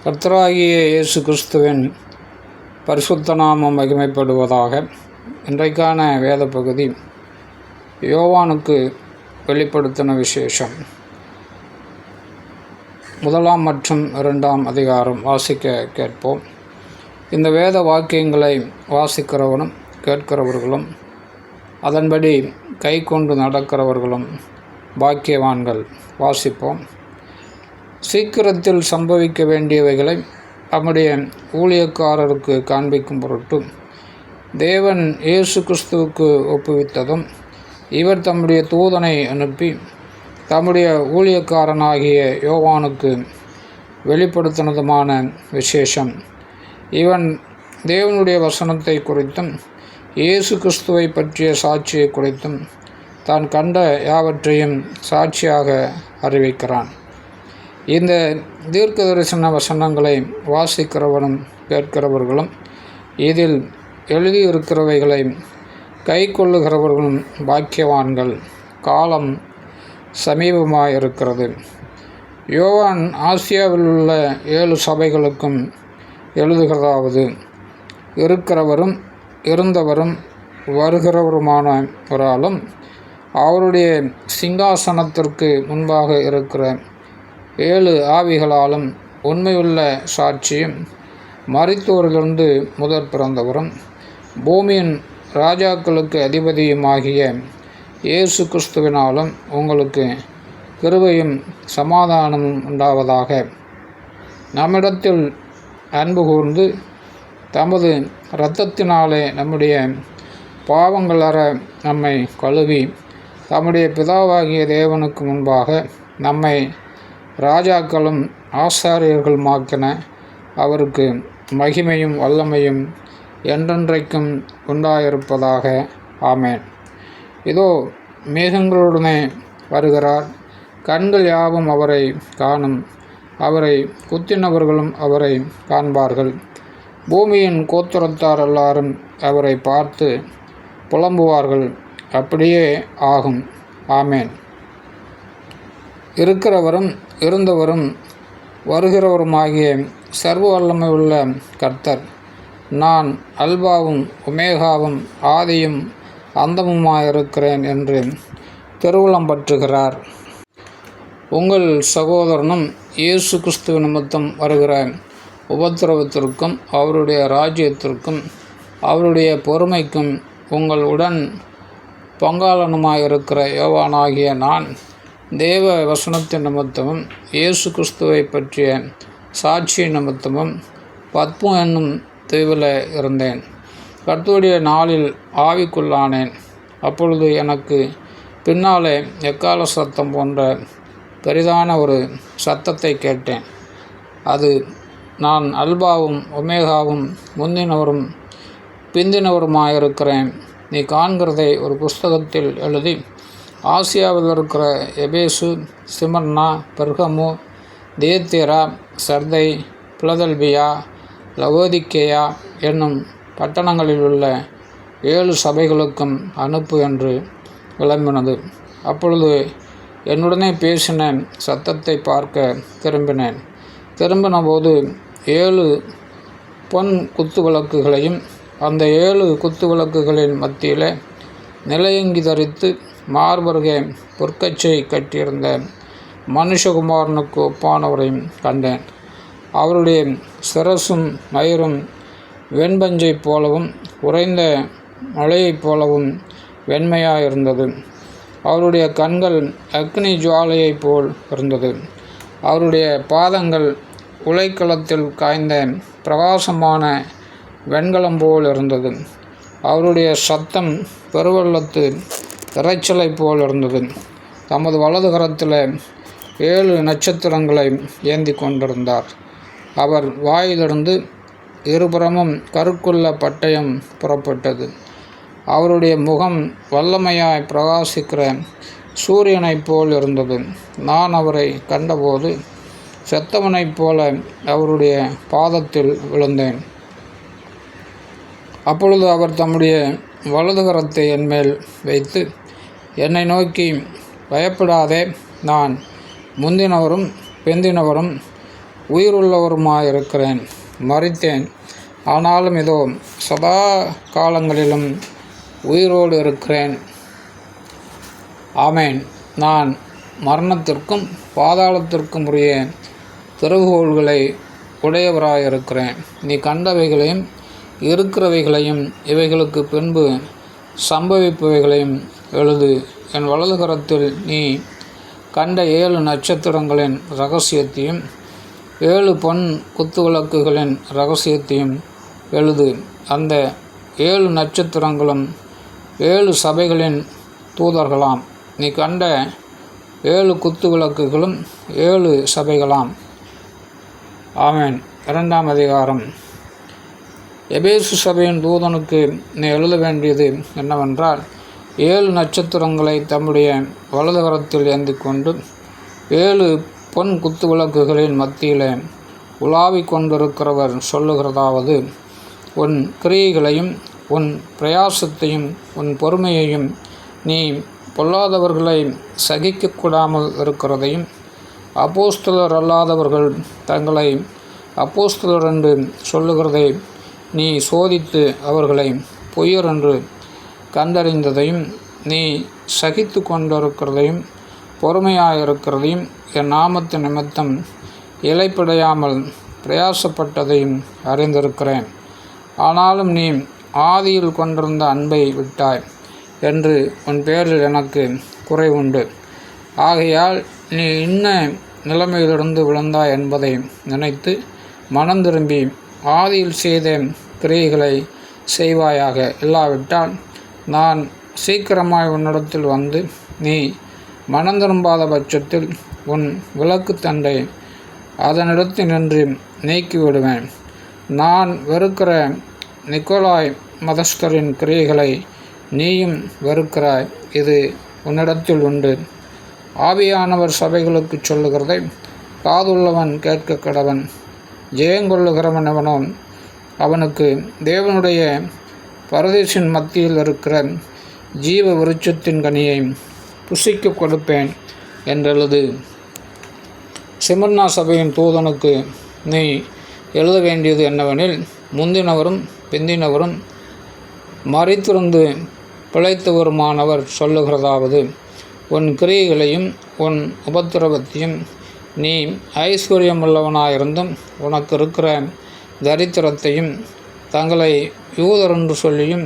கர்த்தராகிய இயேசு கிறிஸ்துவின் பரிசுத்த நாமம் மகிமைப்படுவதாக. இன்றைக்கான வேத பகுதி யோவானுக்கு வெளிப்படுத்தின விசேஷம் 1 மற்றும் 2 அதிகாரம் வாசிக்க கேட்போம். இந்த வேத வாக்கியங்களை வாசிக்கிறவனும் கேட்கிறவர்களும் அதன்படி கை கொண்டு நடக்கிறவர்களும் பாக்கியவான்கள். வாசிப்போம். சீக்கிரத்தில் சம்பவிக்க வேண்டியவைகளை நம்முடைய ஊழியக்காரருக்கு காண்பிக்கும் பொருட்டு தேவன் இயேசு கிறிஸ்துவுக்கு ஒப்புவித்ததும், இவர் தம்முடைய தூதனை அனுப்பி தம்முடைய ஊழியக்காரனாகிய யோவானுக்கு வெளிப்படுத்தினதுமான விசேஷம். இவன் தேவனுடைய வசனத்தை குறித்தும் இயேசு கிறிஸ்துவை பற்றிய சாட்சியை குறித்தும் தான் கண்ட யாவற்றையும் சாட்சியாக அறிவிக்கிறான். இந்த தீர்க்க தரிசன வசனங்களை வாசிக்கிறவனும் கேட்கிறவர்களும் இதில் எழுதியிருக்கிறவைகளை கை கொள்ளுகிறவர்களும் பாக்கியவான்கள். காலம் சமீபமாயிருக்கிறது. யோவான் ஆசியாவில் உள்ள 7 சபைகளுக்கும் எழுதுகிறதாவது, இருக்கிறவரும் இருந்தவரும் வருகிறவருமான ஒராலும் அவருடைய சிங்காசனத்திற்கு முன்பாக இருக்கிற 7 ஆவிகளாலும் உண்மையுள்ள சாட்சியும், மரித்தோரிலிருந்து முதற் பிறந்தவரும் பூமியின் ராஜாக்களுக்கு அதிபதியுமாகிய இயேசு கிறிஸ்துவினாலும் உங்களுக்கு கிருபையும் சமாதானமும் உண்டாவதாக. நம்மிடத்தில் அன்பு கூர்ந்து தமது இரத்தத்தினாலே நம்முடைய பாவங்களற நம்மை கழுவி தம்முடைய பிதாவாகிய தேவனுக்கு முன்பாக நம்மை ராஜாக்களும் ஆசாரியர்களுமாக்கின அவருக்கு மகிமையும் வல்லமையும் என்றென்றைக்கும் உண்டாயிருப்பதாக. ஆமேன். இதோ மேகங்களுடனே வருகிறார். கண்கள் யாவும் அவரை காணும். அவரை குத்தினவர்களும் அவரை காண்பார்கள். பூமியின் கோத்திரத்தார் எல்லாரும் அவரை பார்த்து புலம்புவார்கள். அப்படியே ஆகும். ஆமேன். இருக்கிறவரும் இருந்தவரும் வருகிறவருமாகிய சர்வ வல்லமை உள்ள கர்த்தர், நான் அல்பாவும் ஒமேகாவும் ஆதியும் அந்தமுமாயிருக்கிறேன் என்று திருவுளம் பற்றுகிறார். உங்கள் சகோதரனும் இயேசு கிறிஸ்துவ நிமித்தம் வருகிற உபத்திரவத்திற்கும் அவருடைய ராஜ்யத்திற்கும் அவருடைய பொறுமைக்கும் உங்கள் உடன் பங்காளனுமாயிருக்கிற யோவானாகிய நான் தேவ வசனத்தின் நிமித்தமும் இயேசு கிறிஸ்துவை பற்றிய சாட்சி நிமித்தமும் பத்மு என்னும் தீவில் இருந்தேன். கர்த்தருடைய நாளில் ஆவிக்குள்ளானேன். அப்பொழுது எனக்கு பின்னாலே எக்கால சத்தம் போன்ற பெரிதான ஒரு சத்தத்தை கேட்டேன். அது, நான் அல்பாவும் ஒமேகாவும் முந்தினவரும் பிந்தினவருமாயிருக்கிறேன். நீ காண்கிறதை ஒரு புஸ்தகத்தில் எழுதி ஆசியாவில் இருக்கிற எபேசு, சிமர்னா, பெர்கமு, தியத்தீரா, சர்தை, பிலதெல்பியா, லவோதிக்கேயா என்னும் பட்டணங்களில் உள்ள 7 சபைகளுக்கும் அனுப்பு என்று விளம்பினது. அப்பொழுது என்னுடனே பேசின சத்தத்தை பார்க்க திரும்பினேன். திரும்பினபோது 7 பொன் குத்துவிளக்குகளையும் அந்த 7 குத்துவிளக்குகளின் மத்தியிலே நிலையங்கி தரித்து மார்பருகே பொற்கச்சை கட்டியிருந்த மனுஷகுமாரனுக்கு ஒப்பானவரையும் கண்டேன். அவருடைய சிரசும் மயிரும் வெண்பஞ்சைப் போலவும் உறைந்த மழையைப் போலவும் வெண்மையாயிருந்தது. அவருடைய கண்கள் அக்னி ஜுவாலையைப் போல் இருந்தது. அவருடைய பாதங்கள் உலைக்களத்தில் காய்ந்த பிரகாசமான வெண்கலம் போல் இருந்தது. அவருடைய சத்தம் பெருவெள்ளத்து இரைச்சலை போல் இருந்தது. தமது வலது கரத்தில் 7 நட்சத்திரங்களை ஏந்தி கொண்டிருந்தார். அவர் வாயிலிருந்து இருபுறமும் கருக்குள்ள பட்டயம் புறப்பட்டது. அவருடைய முகம் வல்லமையாய் பிரகாசிக்கிற சூரியனைப் போல் இருந்தது. நான் அவரை கண்டபோது செத்தவனைப் போல அவருடைய பாதத்தில் விழுந்தேன். அப்பொழுது அவர் தம்முடைய வலது கரத்தை என்மேல் வைத்து என்னை நோக்கி, பயப்படாதே, நான் முந்தினவரும் பிந்தினவரும் உயிருள்ளவருமாயிருக்கிறேன். மரித்தேன், ஆனாலும் இதோ சதா காலங்களிலும் உயிரோடு இருக்கிறேன். ஆமேன். நான் மரணத்திற்கும் பாதாளத்திற்கும் உரிய திறவுகோள்களை உடையவராயிருக்கிறேன். நீ கண்டவைகளையும் இருக்கிறவைகளையும் இவைகளுக்கு பின்பு சம்பவிப்பவைகளையும் எழுது. என் வலது கரத்தில் நீ கண்ட 7 நட்சத்திரங்களின் இரகசியத்தையும் 7 பொன் குத்துவிளக்குகளின் இரகசியத்தையும் எழுது. அந்த 7 நட்சத்திரங்களும் 7 சபைகளின் தூதர்களாம். நீ கண்ட 7 குத்துவிளக்குகளும் 7 சபைகளாம். ஆமேன். 2ஆம் அதிகாரம். எபேசு சபையின் தூதனுக்கு நீ எழுத வேண்டியது என்னவென்றால், 7 நட்சத்திரங்களை தம்முடைய வலது கரத்தில் ஏந்தி கொண்டு 7 பொன் குத்துவிளக்குகளின் மத்தியிலே உலாவிக் கொண்டிருக்கிறவர் சொல்லுகிறதாவது, உன் கிரியைகளையும் உன் பிரயாசத்தையும் உன் பொறுமையையும் நீ பொல்லாதவர்களை சகிக்கக்கூடாமல் இருக்கிறதையும் அப்போஸ்தலர் அல்லாதவர்கள் தங்களை அப்போஸ்தலர் என்று சொல்லுகிறதை நீ சோதித்து அவர்களை பொய்யர் என்று கண்டறிந்ததையும் நீ சகித்து கொண்டிருக்கிறதையும் பொறுமையாயிருக்கிறதையும் என் நாமத்து நிமித்தம் இலைப்படையாமல் பிரயாசப்பட்டதையும் அறிந்திருக்கிறேன். ஆனாலும் நீ ஆதியில் கொண்டிருந்த அன்பை விட்டாய் என்று உன் பேரில் எனக்கு குறைவுண்டு. ஆகையால் நீ இன்ன நிலைமையிலிருந்து விழுந்தாய் என்பதை நினைத்து மனம் திரும்பி ஆதியில் செய்த கிரியைகளை செய்வாயாக. இல்லாவிட்டால் நான் சீக்கிரமாய் உன்னிடத்தில் வந்து நீ மனம் திரும்பாத பட்சத்தில் உன் விளக்கு தண்டை அதனிடத்தில் நின்று நீக்கிவிடுவேன். நான் வெறுக்கிற நிக்கோலாய் மதஸ்தரின் கிரியைகளை நீயும் வெறுக்கிறாய். இது உன்னிடத்தில் உண்டு. ஆவியானவர் சபைகளுக்கு சொல்லுகிறதை காதுள்ளவன் கேட்க கடவன். ஜெயங்கொள்ளுகிறவன் எவனோ அவனுக்கு தேவனுடைய பரதேசின் மத்தியில் இருக்கிற ஜீவ விருட்சத்தின் கனியை புசிக்க கொடுப்பேன் என்றெழுது. சிமர்னா சபையின் தூதனுக்கு நீ எழுத வேண்டியது என்னவெனில், முந்தினவரும் பிந்தினவரும் மரித்திருந்து பிழைத்தவருமானவர் சொல்லுகிறதாவது, உன் கிரியைகளையும் உன் உபத்திரவத்தையும் நீ ஐஸ்வர்யமுள்ளவனாயிருந்தும் உனக்கு இருக்கிற தரித்திரத்தையும் தங்களை யூதர் என்று சொல்லியும்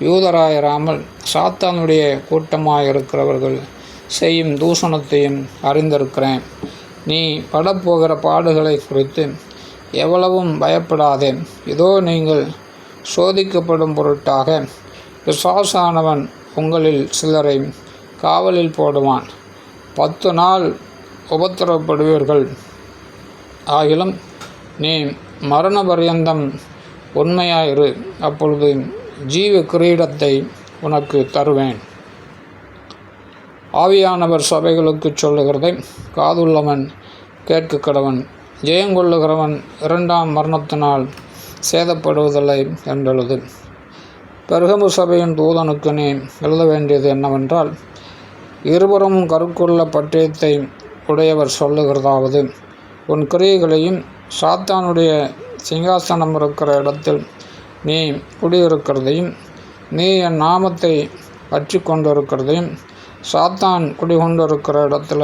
யூதராயிராமல் சாத்தானுடைய கூட்டமாயிருக்கிறவர்கள் செய்யும் தூஷணத்தையும் அறிந்திருக்கிறேன். நீ படப்போகிற பாடுகளை குறித்து எவ்வளவும் பயப்படாதே. இதோ நீங்கள் சோதிக்கப்படும் பொருட்டாக பிசாசானவன் உங்களில் சிலரை காவலில் போடுவான். 10 நாள் உபத்திரவப்படுவீர்கள். ஆகிலும் நீ மரண பரியந்தம் உண்மையாயிரு. அப்பொழுது ஜீவ கிரீடத்தை உனக்கு தருவேன். ஆவியானவர் சபைகளுக்கு சொல்லுகிறதை காதுள்ளவன் கேட்க கடவன். ஜெயங்கொள்ளுகிறவன் 2ஆம் மரணத்தினால் சேதப்படுவதில்லை என்றெழுது. பெர்கமு சபையின் தூதனுக்கு நீ எழுத வேண்டியது என்னவென்றால், இருபுறமும் கருக்குள்ள பட்டயத்தை உடையவர் சொல்லுகிறதாவது, உன் கிரியைகளையும் சாத்தானுடைய சிங்காசனம் இருக்கிற இடத்தில் நீ குடியிருக்கிறதையும் நீ என் நாமத்தை பற்றி கொண்டிருக்கிறதையும் சாத்தான் குடிகொண்டிருக்கிற இடத்துல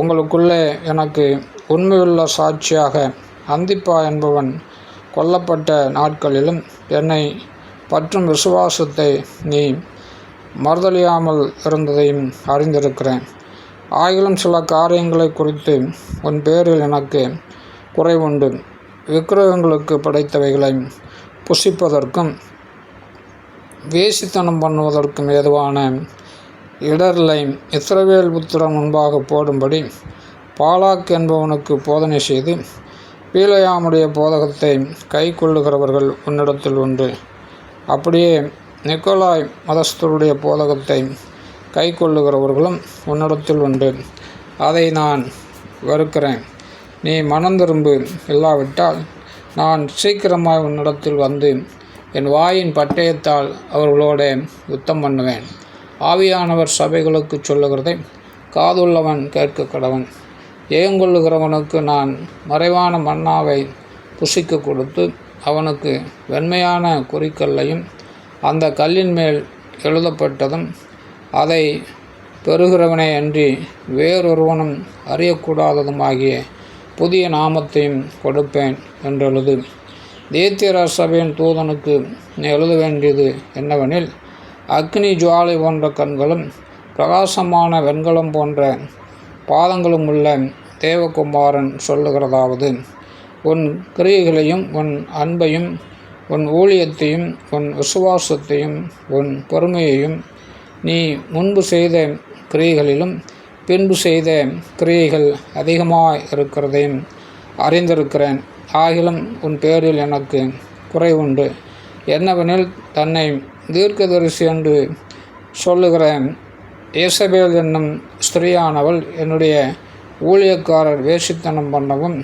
உங்களுக்குள்ளே எனக்கு உண்மையுள்ள சாட்சியாக அந்திப்பா என்பவன் கொல்லப்பட்ட நாட்களிலும் என்னை பற்றும் விசுவாசத்தை நீ மறுதலியாமல் இருந்ததையும் அறிந்திருக்கிறேன். ஆகிலும் சில காரியங்களை குறித்து உன் பேரில் எனக்கு குறைவுண்டு. விக்கிரகங்களுக்கு படைத்தவைகளை புசிப்பதற்கும் வேசித்தனம் பண்ணுவதற்கும் ஏதுவான இடர்களை இஸ்ரவேல் புத்திரன் முன்பாக போடும்படி பாலாக் என்பவனுக்கு போதனை செய்து பீலையாமுடைய போதகத்தை கை கொள்ளுகிறவர்கள் உன்னிடத்தில் உண்டு. அப்படியே நிக்கோலாய் மதஸ்தருடைய போதகத்தை கை கொள்ளுகிறவர்களும் உன்னிடத்தில் உண்டு. அதை நான் வெறுக்கிறேன். நீ மனம் திரும்பு. இல்லாவிட்டால் நான் சீக்கிரமாய் உன்னிடத்தில் வந்து என் வாயின் பட்டயத்தால் அவர்களோட யுத்தம் பண்ணுவேன். ஆவியானவர் சபைகளுக்கு சொல்லுகிறதை காதுள்ளவன் கேட்க கடவன். ஜெயங்கொள்ளுகிறவனுக்கு நான் மறைவான மன்னாவை புசிக்க கொடுத்து அவனுக்கு வெண்மையான குறிக்கல்லையும் அந்த கல்லின் மேல் எழுதப்பட்டதும் அதை பெறுகிறவனே அன்றி வேறொருவனும் அறியக்கூடாததுமாகிய புதிய நாமத்தையும் கொடுப்பேன் என்றெழுது. தேத்தியரா சபையின் தூதனுக்கு நீ எழுத வேண்டியது என்னவெனில், அக்னி ஜுவாலை போன்ற கண்களும் பிரகாசமான வெண்கலம் போன்ற பாதங்களும் உள்ள தேவகுமாரன் சொல்லுகிறதாவது, உன் கிரியைகளையும் உன் அன்பையும் உன் ஊழியத்தையும் உன் விசுவாசத்தையும் உன் பொறுமையையும் நீ முன்பு செய்த கிரியைகளிலும் பின்பு செய்த கிரியைகள் அதிகமாக இருக்கிறதையும் அறிந்திருக்கிறேன். ஆகிலும் உன் பேரில் எனக்கு குறைவுண்டு. என்னவெனில், தன்னை தீர்க்கதரிசி என்று சொல்லுகிற ஏசபேல் என்னும் ஸ்திரீயானவள் என்னுடைய ஊழியக்காரர் வேசித்தனம் பண்ணவும்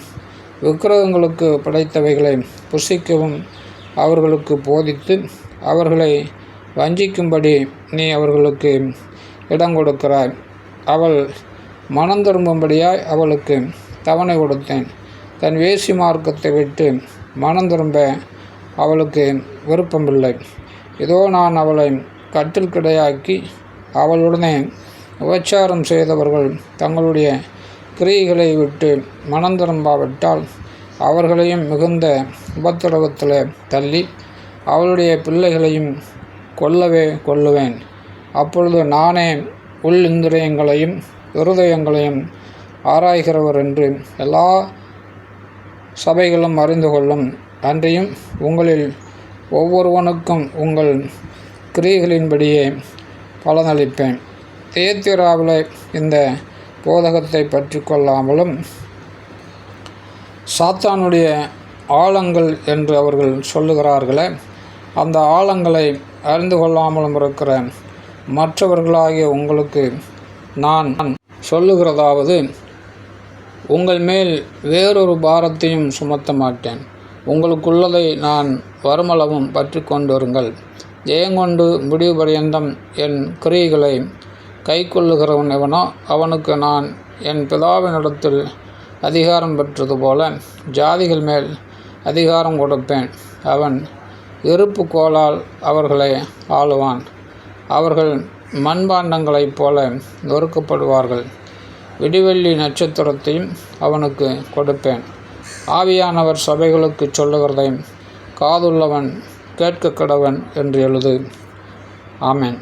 விக்கிரகங்களுக்கு படைத்தவைகளை புசிக்கவும் அவர்களுக்கு போதித்து அவர்களை வஞ்சிக்கும்படி நீ அவர்களுக்கு இடம் கொடுக்கிறாய். அவள் மனம் திரும்பும்படியாய் அவளுக்கு தவணை கொடுத்தேன். தன் வேசி மார்க்கத்தை விட்டு மனம் திரும்ப அவளுக்கு விருப்பமில்லை. இதோ நான் அவளை கட்டில் கிடையாக்கி அவளுடனே உபச்சாரம் செய்தவர்கள் தங்களுடைய கிரியைகளை விட்டு மனம் திரும்பாவிட்டால் அவர்களையும் மிகுந்த உபத்திரவத்தில் தள்ளி அவளுடைய பிள்ளைகளையும் கொல்லவே கொல்லுவேன். அப்பொழுது நானே உள் இந்திரியங்களையும் இருதயங்களையும் ஆராய்கிறவர் என்று எல்லா சபைகளும் அறிந்து கொள்ளும். அன்றியும் உங்களில் ஒவ்வொருவனுக்கும் உங்கள் கிரியைகளின்படியே பலனளிப்பேன். தியத்திராவில் இந்த போதகத்தை பற்றி கொள்ளாமலும் சாத்தானுடைய ஆழங்கள் என்று அவர்கள் சொல்லுகிறார்களே, அந்த ஆழங்களை அறிந்து கொள்ளாமலும் இருக்கிற மற்றவர்களாகிய உங்களுக்கு நான் சொல்லுகிறதாவது, உங்கள் மேல் வேறொரு பாரத்தையும் சுமத்த மாட்டேன். உங்களுக்குள்ளதை நான் வருமளவும் பற்றி கொண்டிருங்கள். ஜெயங்கொண்டு முடிவு பரியந்தம் என் கிரியைகளை கை கொள்ளுகிறவன் எவனோ அவனுக்கு நான் என் பிதாவினிடத்தில் அதிகாரம் பெற்றது போல ஜாதிகள் மேல் அதிகாரம் கொடுப்பேன். அவன் இருப்பு கோலால் அவர்களை ஆளுவான். அவர்கள் மண்பாண்டங்களைப் போல நொறுக்கப்படுவார்கள். விடிவெள்ளி நட்சத்திரத்தையும் அவனுக்கு கொடுப்பேன். ஆவியானவர் சபைகளுக்கு சொல்லுகிறதையும் காதுள்ளவன் கேட்க கடவன் என்று எழுது. ஆமென்.